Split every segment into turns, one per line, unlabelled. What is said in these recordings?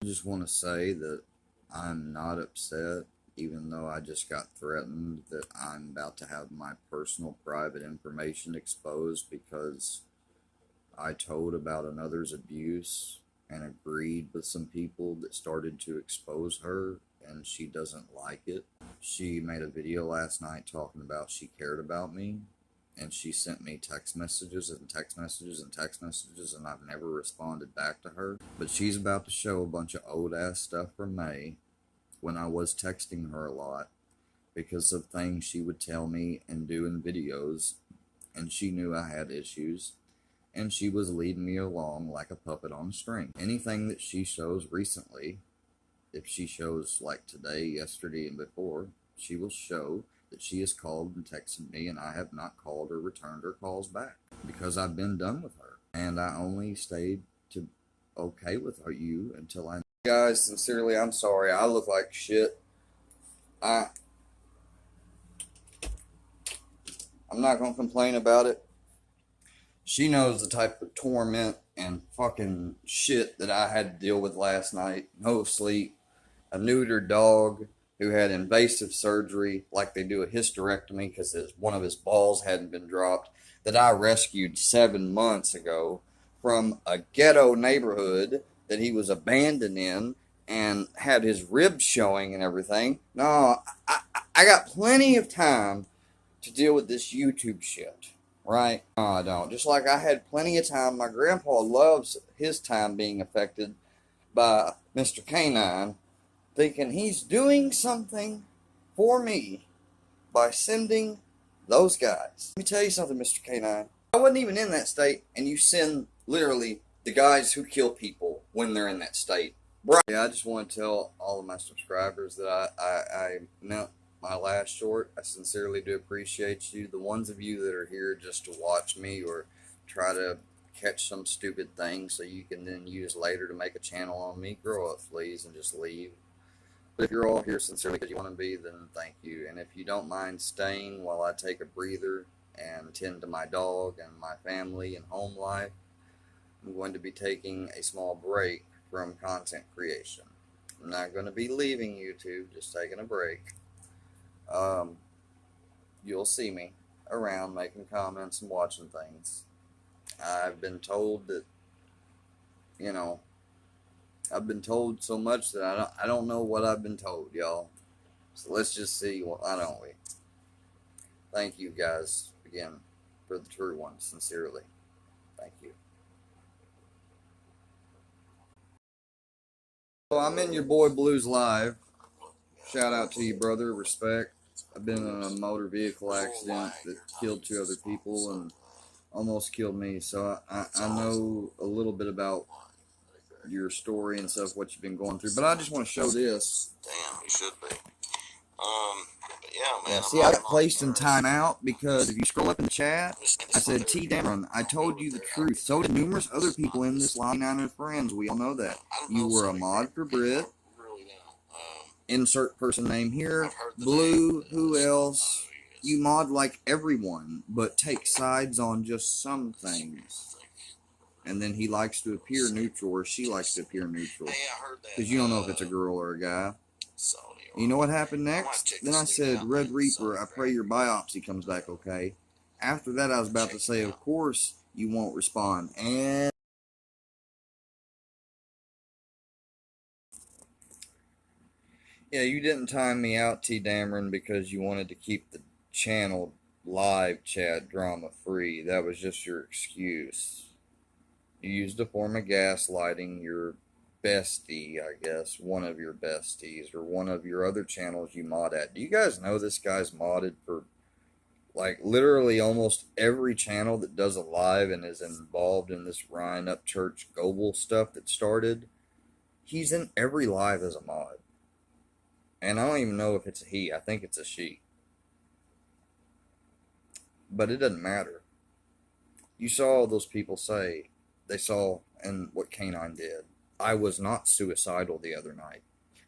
Just want to say that I'm not upset, even though I just got threatened that I'm about to have my personal private information exposed because I told about another's abuse and agreed with some people that started to expose her, and she doesn't like it. She made a video last night talking about she cared about me, and she sent me text messages and text messages and text messages, and I've never responded back to her. But she's about to show a bunch of old ass stuff from May when I was texting her a lot because of things she would tell me and do in videos, and she knew I had issues, and she was leading me along like a puppet on a string. Anything that she shows recently, if she shows like today, yesterday, and before, she will show that she has called and texted me, and I have not called or returned her calls back because I've been done with her, and I only stayed to okay with you until I. Guys, sincerely, I'm sorry. I look like shit. I'm not gonna complain about it. She knows the type of torment and fucking shit that I had to deal with last night. No sleep, a neutered dog who had invasive surgery, like they do a hysterectomy because one of his balls hadn't been dropped, that I rescued 7 months ago from a ghetto neighborhood that he was abandoned in and had his ribs showing and everything. No, I got plenty of time to deal with this YouTube shit, right? No, I don't. Just like I had plenty of time. My grandpa loves his time being affected by Mr. Canine, thinking he's doing something for me by sending those guys. Let me tell you something, Mr. Canine. I wasn't even in that state, and you send literally the guys who kill people when they're in that state. Right. Yeah, I just want to tell all of my subscribers that I meant my last short. I sincerely do appreciate you. The ones of you that are here just to watch me or try to catch some stupid thing so you can then use later to make a channel on me, grow up, please, and just leave. But if you're all here sincerely because you want to be, then thank you. And if you don't mind staying while I take a breather and tend to my dog and my family and home life, I'm going to be taking a small break from content creation. I'm not going to be leaving YouTube, just taking a break. You'll see me around making comments and watching things. I've been told that, you know, I've been told so much that I don't know what I've been told, y'all. So let's just see, why don't we? Thank you guys again for the true ones, sincerely. Thank you. So I'm in your boy Blues Live. Shout out to you, brother. Respect. I've been in a motor vehicle accident that killed 2 other people and almost killed me. So I know a little bit about your story and stuff, what you've been going through. But I just want to show this.
Damn, you should be. But yeah, man.
Yeah, see, I got placed in timeout because if you scroll up in the chat, I said, T. Dameron, I told you the truth. So did numerous other people in this line of friends. We all know that. You were a mod for Brit. Insert person name here. Blue, who else? You mod like everyone, but take sides on just some things. And then he likes to appear neutral, or she likes to appear neutral. Because you don't know if it's a girl or a guy. You know what happened next? Then I said, Red Reaper, I pray your biopsy comes back okay. After that, I was about to say, of course you won't respond. And yeah, you didn't time me out, T. Dameron, because you wanted to keep the channel live chat drama free. That was just your excuse. You used a form of gaslighting your bestie, I guess, one of your besties, or one of your other channels you mod at. Do you guys know this guy's modded for, like, literally almost every channel that does a live and is involved in this Ryan Upchurch Goebel stuff that started? He's in every live as a mod. And I don't even know if it's a he. I think it's a she. But it doesn't matter. You saw all those people say they saw and what Canine did. I was not suicidal the other night.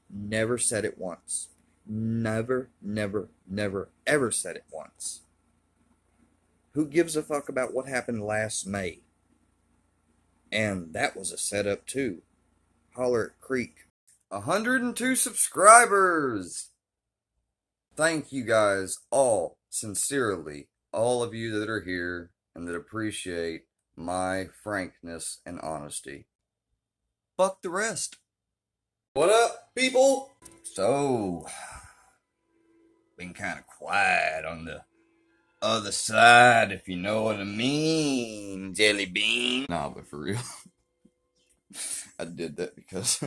Never said it once. Never, never, never, ever said it once. Who gives a fuck about what happened last May? And that was a setup too. Holler at Creek. 102 subscribers. Thank you guys all, sincerely, all of you that are here and that appreciate my frankness and honesty. Fuck the rest. What up, people? So, been kind of quiet on the other side, if you know what I mean, Jelly Bean. Nah, but for real, I did that because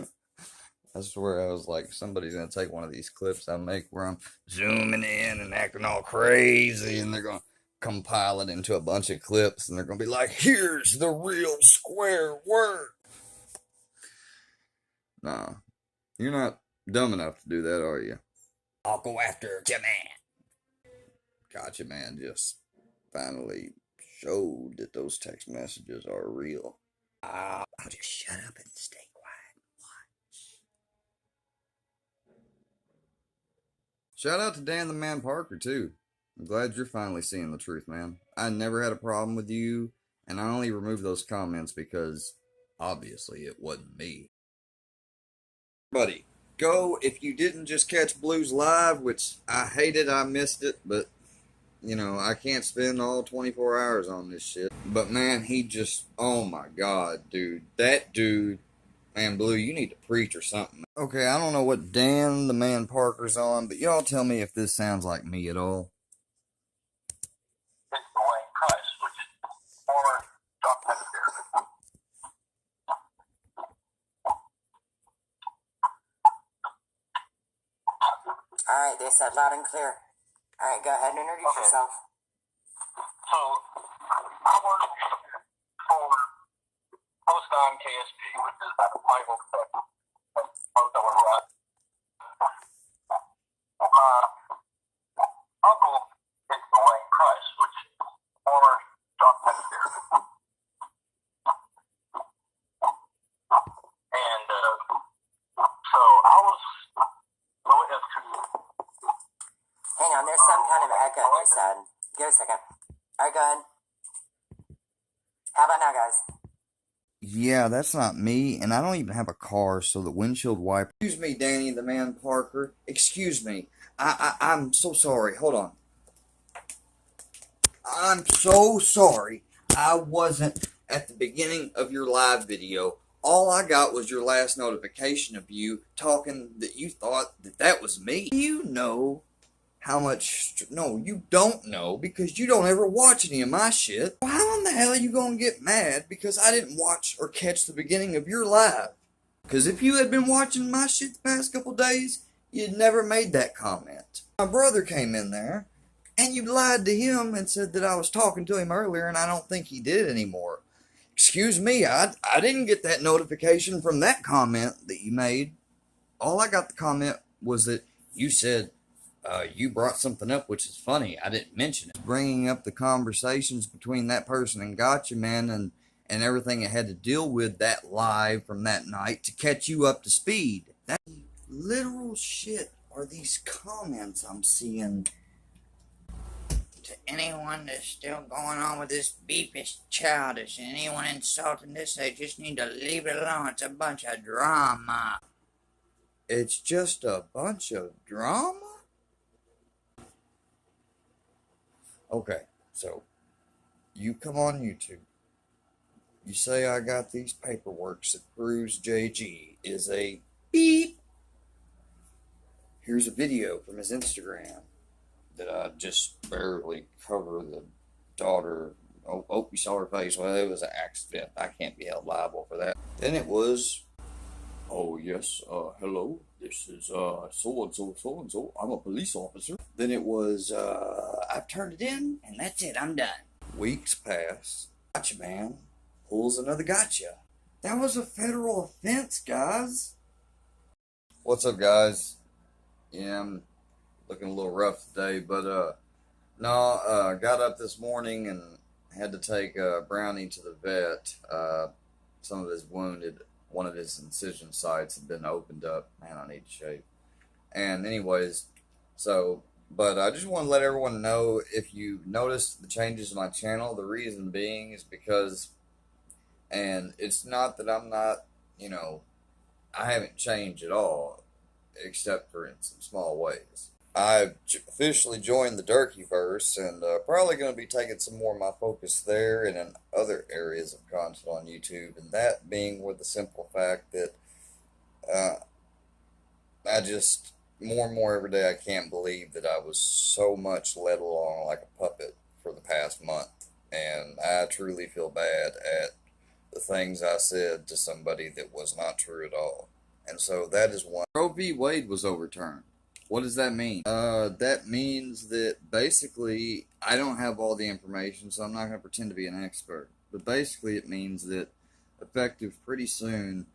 I swear I was like, somebody's gonna take one of these clips I make where I'm zooming in and acting all crazy, and they're gonna compile it into a bunch of clips, and they're gonna be like, here's the real square word. Nah, you're not dumb enough to do that, are you? I'll go after you, man. Gotcha, man. Just finally showed that those text messages are real. I'll just shut up and stay quiet and watch. Shout out to Dan the Man Parker, too. I'm glad you're finally seeing the truth, man. I never had a problem with you, and I only removed those comments because, obviously, it wasn't me. Buddy, go if you didn't just catch Blues live, which I hated, I missed it, but you know, I can't spend all 24 hours on this shit. But man, he just, oh my god, dude. That dude, man, Blue, you need to preach or something. Okay, I don't know what Dan the Man Parker's on, but y'all tell me if this sounds like me at all.
It's Dwayne Price, which is former Dr.
Alright, they said loud and clear. Alright, go ahead and introduce yourself.
So, I work for Post-9 KSP, which is out of Pikeville, Kentucky. Most of it right. Uncle is Dwayne Price, which is former Dr. And so I was going up to.
Hang on, there's some kind of echo, they said. Give a second. Alright, go ahead. How about now, guys?
Yeah, that's not me, and I don't even have a car, so the windshield wiper. Excuse me, Danny the Man Parker. Excuse me. I'm so sorry. Hold on. I'm so sorry. I wasn't at the beginning of your live video. All I got was your last notification of you talking that you thought that that was me. You know how much... No, you don't know because you don't ever watch any of my shit. How in the hell are you gonna get mad because I didn't watch or catch the beginning of your live? Because if you had been watching my shit the past couple days, you'd never made that comment. My brother came in there, and you lied to him and said that I was talking to him earlier, and I don't think he did anymore. Excuse me, I didn't get that notification from that comment that you made. All I got the comment was that you said you brought something up, which is funny. I didn't mention it. Bringing up the conversations between that person and Gotcha Man and everything it had to deal with that live from that night to catch you up to speed. That literal shit are these comments I'm seeing. To anyone that's still going on with this beefish childish and anyone insulting this, they just need to leave it alone. It's a bunch of drama. It's just a bunch of drama? Okay, so you come on YouTube. You say I got these paperworks that proves JG is a beep. Here's a video from his Instagram that I just barely cover the daughter. Oh, you saw her face. Well, it was an accident. I can't be held liable for that. Then it was, oh yes, hello, this is so-and-so. I'm a police officer. Then it was, I've turned it in, and that's it, I'm done. Weeks pass. Gotcha Man pulls another gotcha. That was a federal offense, guys. What's up, guys? Yeah, I'm looking a little rough today, but got up this morning and had to take Brownie to the vet. Some of his wounded, one of his incision sites had been opened up. Man, I need to shave. And anyways, but I just want to let everyone know, if you notice the changes in my channel, the reason being is because, and it's not that I'm not, I haven't changed at all, except for in some small ways. I've officially joined the Durkeyverse, and probably going to be taking some more of my focus there and in other areas of content on YouTube, and that being with the simple fact that uh, I just, more and more every day, I can't believe that I was so much led along like a puppet for the past month, and I truly feel bad at the things I said to somebody that was not true at all. And so that is one. Roe v. Wade was overturned. What does that mean? That means that basically I don't have all the information, so I'm not going to pretend to be an expert. But basically, it means that effective pretty soon,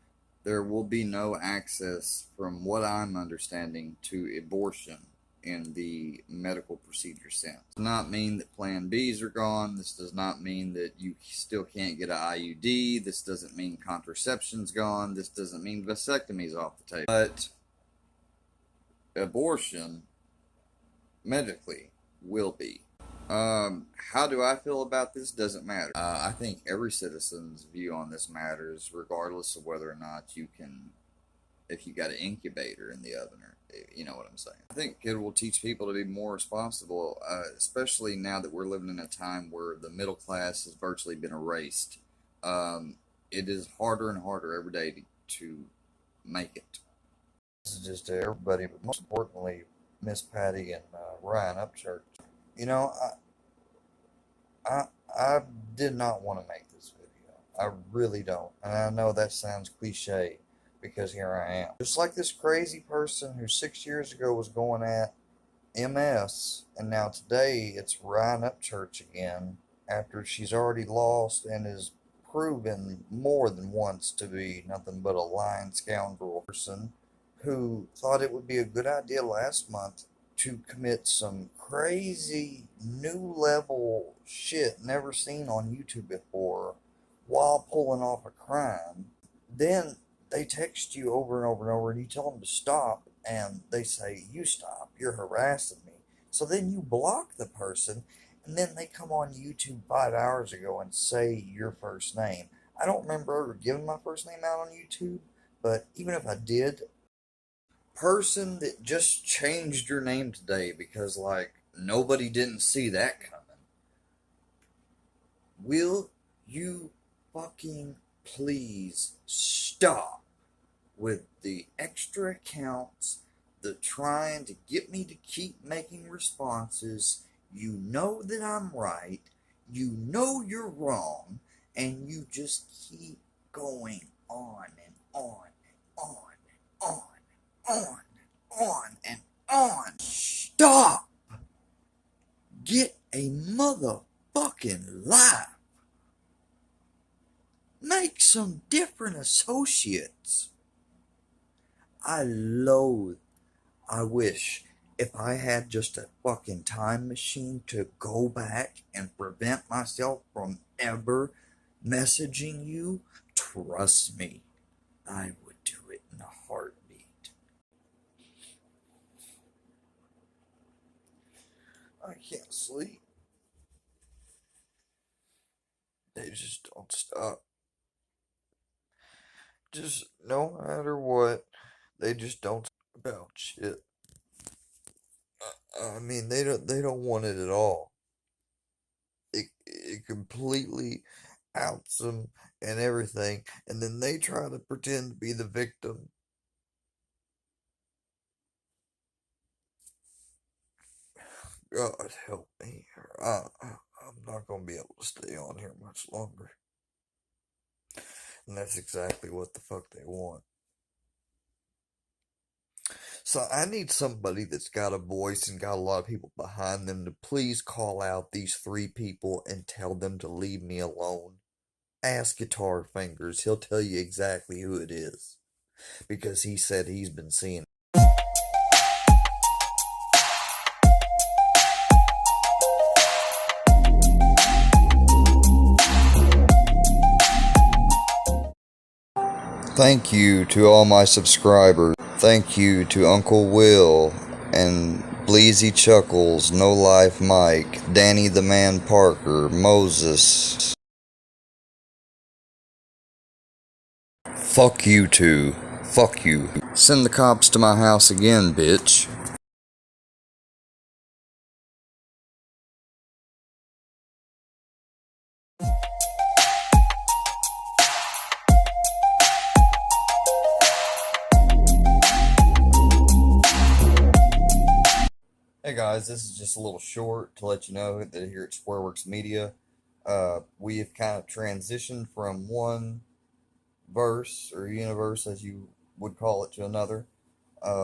there will be no access, from what I'm understanding, to abortion in the medical procedure sense. It does not mean that Plan Bs are gone. This does not mean that you still can't get an IUD. This doesn't mean contraception's gone. This doesn't mean vasectomy's off the table. But abortion, medically, will be. How do I feel about this? Doesn't matter. I think every citizen's view on this matters, regardless of whether or not you can, if you got an incubator in the oven, or you know what I'm saying. I think it will teach people to be more responsible, especially now that we're living in a time where the middle class has virtually been erased. It is harder and harder every day to make it. This is just to everybody, but most importantly, Miss Patty and Ryan Upchurch. You know, I did not want to make this video. I really don't. And I know that sounds cliche because here I am. Just like this crazy person who 6 years ago was going at MS, and now today it's Ryan Upchurch again after she's already lost and is proven more than once to be nothing but a lying scoundrel person who thought it would be a good idea last month to commit some crazy new level shit never seen on YouTube before while pulling off a crime. Then they text you over and over and over and you tell them to stop and they say, "You stop, you're harassing me." So then you block the person and then they come on YouTube 5 hours ago and say your first name. I don't remember ever giving my first name out on YouTube, but even if I did, person that just changed your name today because like nobody didn't see that coming, will you fucking please stop with the extra accounts, the trying to get me to keep making responses? You know that I'm right, you know you're wrong, and you just keep going on and on and on and on. On and on. Stop! Get a motherfucking life. Make some different associates. I wish if I had just a fucking time machine to go back and prevent myself from ever messaging you, trust me, I would do it in a heartbeat. I can't sleep. They just don't stop. Just no matter what, they just don't stop about shit. I mean, they don't want it at all. It completely outs them and everything, and then they try to pretend to be the victim. God help me. I'm not gonna be able to stay on here much longer. And that's exactly what the fuck they want. So I need somebody that's got a voice and got a lot of people behind them to please call out these 3 people and tell them to leave me alone. Ask Guitar Fingers. He'll tell you exactly who it is. Because he said he's been seeing it. Thank you to all my subscribers. Thank you to Uncle Will and Bleezy Chuckles, No Life Mike, Danny the Man Parker, Moses. Fuck you two. Fuck you. Send the cops to my house again, bitch. Hey guys, this is just a little short to let you know that here at SquareWorks Media, we have kind of transitioned from one verse or universe, as you would call it, to another.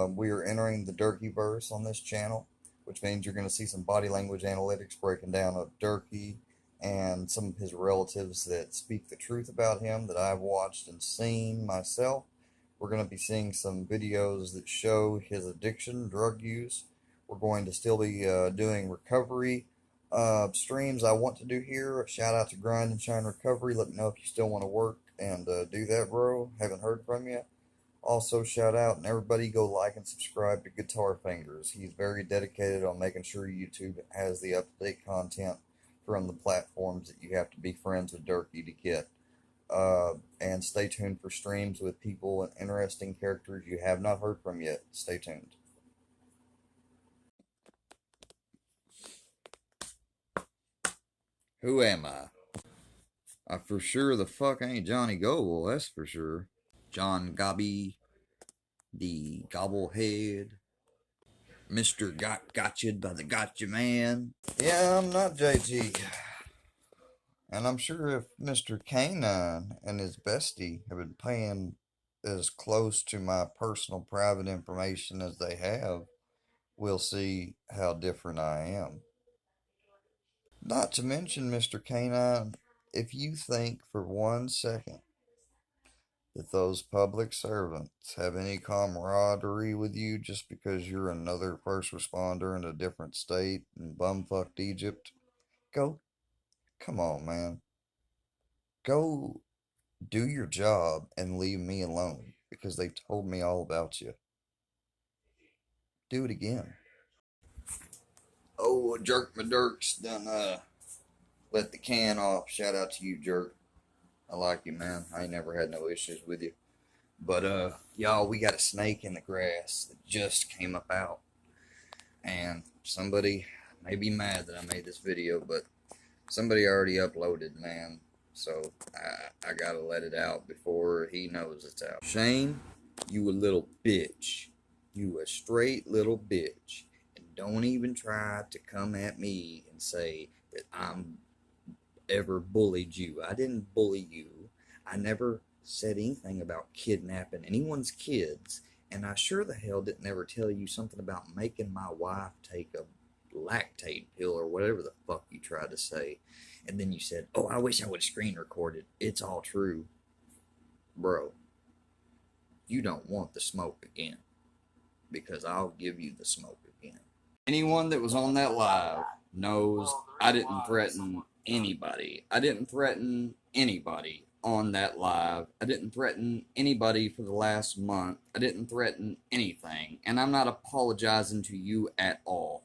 We are entering the Durkee verse on this channel, which means you're going to see some body language analytics breaking down of Durkee and some of his relatives that speak the truth about him that I've watched and seen myself. We're going to be seeing some videos that show his addiction, drug use. We're going to still be doing recovery streams I want to do here. A shout out to Grind and Shine Recovery. Let me know if you still want to work and do that, bro. Haven't heard from you. Also, shout out and everybody go like and subscribe to Guitar Fingers. He's very dedicated on making sure YouTube has the up-to-date content from the platforms that you have to be friends with Durkee to get. And stay tuned for streams with people and interesting characters you have not heard from yet. Stay tuned. Who am I? I for sure the fuck ain't Johnny Goble, that's for sure. John Gobby, the Gobblehead, Mr. Gotcha'd by the Gotcha Man. Yeah, I'm not JG. And I'm sure if Mr. Canine and his bestie have been paying as close to my personal private information as they have, we'll see how different I am. Not to mention, Mr. Canine, if you think for 1 second that those public servants have any camaraderie with you just because you're another first responder in a different state in bumfucked Egypt, come on, man. Go do your job and leave me alone because they told me all about you. Do it again. Oh, Jerk McDurk's done let the can off. Shout out to you, Jerk. I like you, man. I ain't never had no issues with you. But y'all, we got a snake in the grass that just came up out. And somebody may be mad that I made this video, but somebody already uploaded, man. So I gotta let it out before he knows it's out. Shane, you a little bitch. You a straight little bitch. And don't even try to come at me and say that I'm ever bullied you. I didn't bully you. I never said anything about kidnapping anyone's kids. And I sure the hell didn't ever tell you something about making my wife take a lactate pill or whatever the fuck you tried to say. And then you said, oh, I wish I would have screen recorded. It's all true. Bro, you don't want the smoke again. Because I'll give you the smoke again. Anyone that was on that live knows I didn't threaten anybody. I didn't threaten anybody on that live. I didn't threaten anybody for the last month. I didn't threaten anything. And I'm not apologizing to you at all.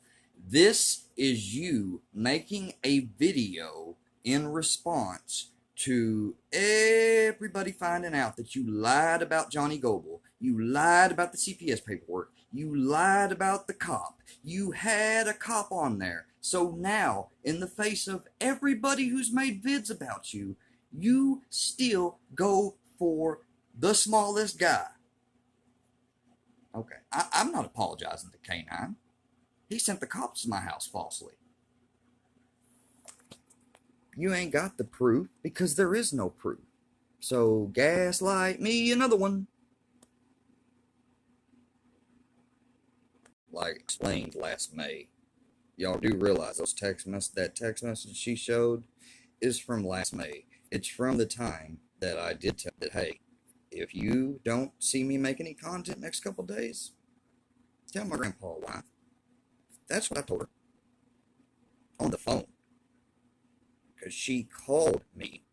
This is you making a video in response to everybody finding out that you lied about Johnny Goble. You lied about the CPS paperwork. You lied about the cop. You had a cop on there. So now, in the face of everybody who's made vids about you, you still go for the smallest guy. Okay, I'm not apologizing to K9. He sent the cops to my house falsely. You ain't got the proof because there is no proof. So gaslight me another one. Like explained last May. Y'all do realize that text message she showed is from last May. It's from the time that I did tell that, hey, if you don't see me make any content next couple days, tell my grandpa why. That's what I told her. On the phone. Because she called me.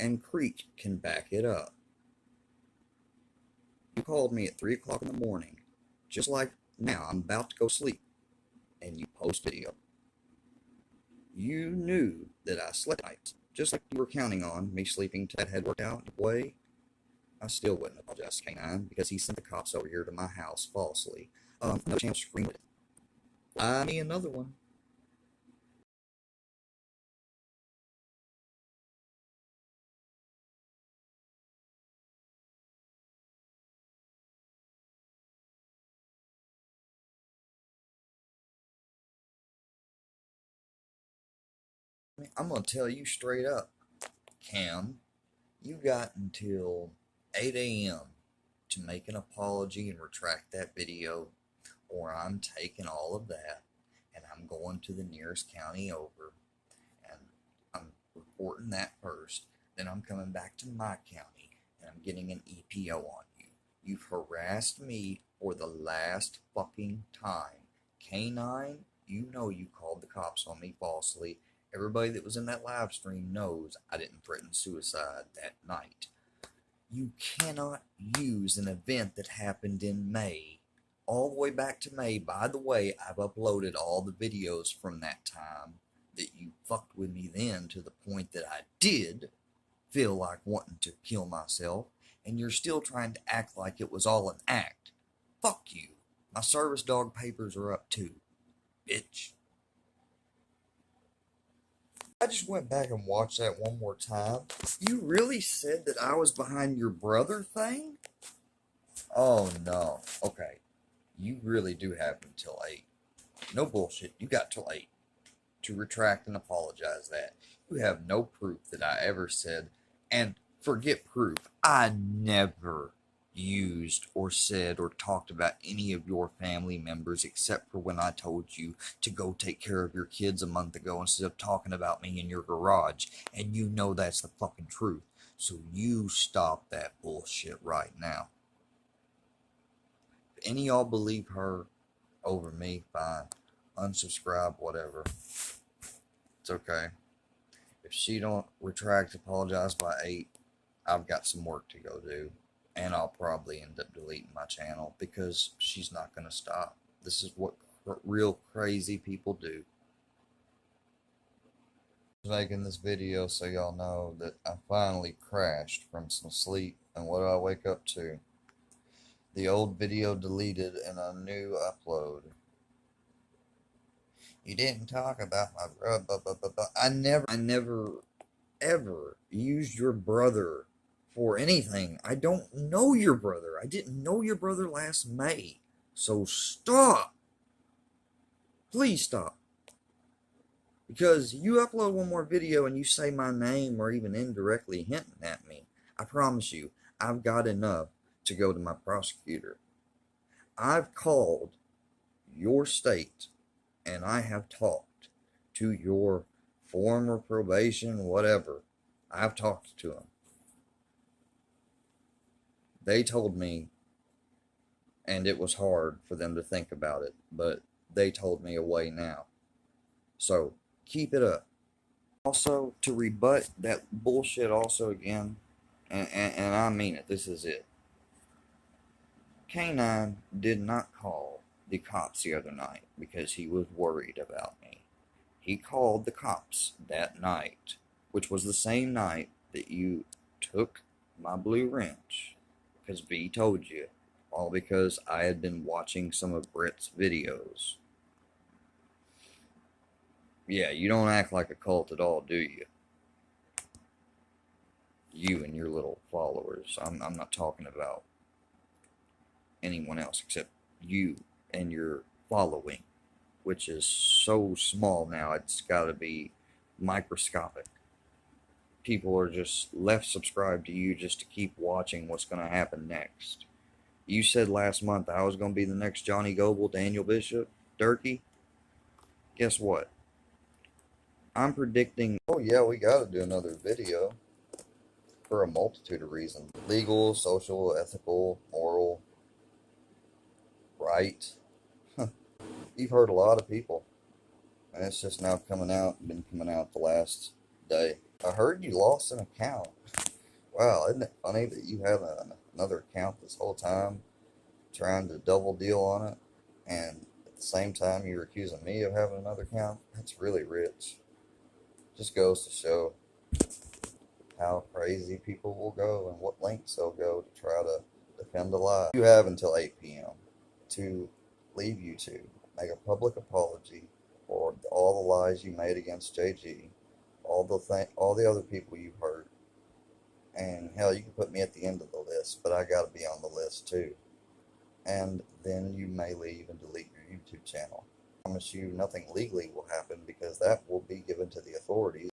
And Creek can back it up. You called me at 3 o'clock in the morning. Just like now, I'm about to go sleep. And you post video. You knew that I slept nights. Just like you were counting on me sleeping till that had worked out way. I still wouldn't apologize to K9 because he sent the cops over here to my house falsely. No chance to scream with it. I need another one. I'm gonna tell you straight up, Cam, you got until 8 a.m. to make an apology and retract that video, or I'm taking all of that and I'm going to the nearest county over and I'm reporting that first. Then I'm coming back to my county and I'm getting an EPO on you. You've harassed me for the last fucking time. K9, you know you called the cops on me falsely. Everybody that was in that live stream knows I didn't threaten suicide that night. You cannot use an event that happened in May, all the way back to May. By the way, I've uploaded all the videos from that time that you fucked with me then, to the point that I did feel like wanting to kill myself, and you're still trying to act like it was all an act. Fuck you. My service dog papers are up too, bitch. I just went back and watched that one more time. You really said that I was behind your brother thing? Oh no. Okay. You really do have until 8. No bullshit. You got till 8 to retract and apologize that. You have no proof that I ever said, and forget proof, I never used or said or talked about any of your family members except for when I told you to go take care of your kids a month ago instead of talking about me in your garage, and you know that's the fucking truth. So you stop that bullshit right now. If any of y'all believe her over me, fine. Unsubscribe, whatever. It's okay. If she don't retract, apologize by 8, I've got some work to go do. And I'll probably end up deleting my channel because she's not going to stop. This is what real crazy people do. I'm making this video so y'all know that I finally crashed from some sleep. And what do I wake up to? The old video deleted and a new upload. You didn't talk about my brother. I never, ever used your brother for anything. I don't know your brother. I didn't know your brother last May. So stop. Please stop. Because you upload one more video and you say my name or even indirectly hinting at me, I promise you, I've got enough to go to my prosecutor. I've called your state and I have talked to your former probation, whatever. I've talked to them. They told me, and it was hard for them to think about it, but they told me a way now. So keep it up. Also, to rebut that bullshit also again, and I mean it, this is it. K9 did not call the cops the other night because he was worried about me. He called the cops that night, which was the same night that you took my blue wrench, because V told you, all because I had been watching some of Brett's videos. Yeah, you don't act like a cult at all, do you? You and your little followers. I'm not talking about anyone else except you and your following, which is so small now, it's got to be microscopic. People are just left subscribed to you just to keep watching what's going to happen next. You said last month I was going to be the next Johnny Goble, Daniel Bishop, Durkee. Guess what? I'm predicting, oh yeah, we got to do another video for a multitude of reasons. Legal, social, ethical, moral, right. You've heard a lot of people. And it's just now coming out, been coming out the last day. I heard you lost an account. Wow, isn't it funny that you have another account this whole time, trying to double deal on it, and at the same time you're accusing me of having another account? That's really rich. Just goes to show how crazy people will go and what lengths they'll go to try to defend a lie. You have until 8 p.m. to leave YouTube, make a public apology for all the lies you made against JG, all the other people you've hurt, and hell, you can put me at the end of the list, but I gotta be on the list too. And then you may leave and delete your YouTube channel. I promise you nothing legally will happen because that will be given to the authorities.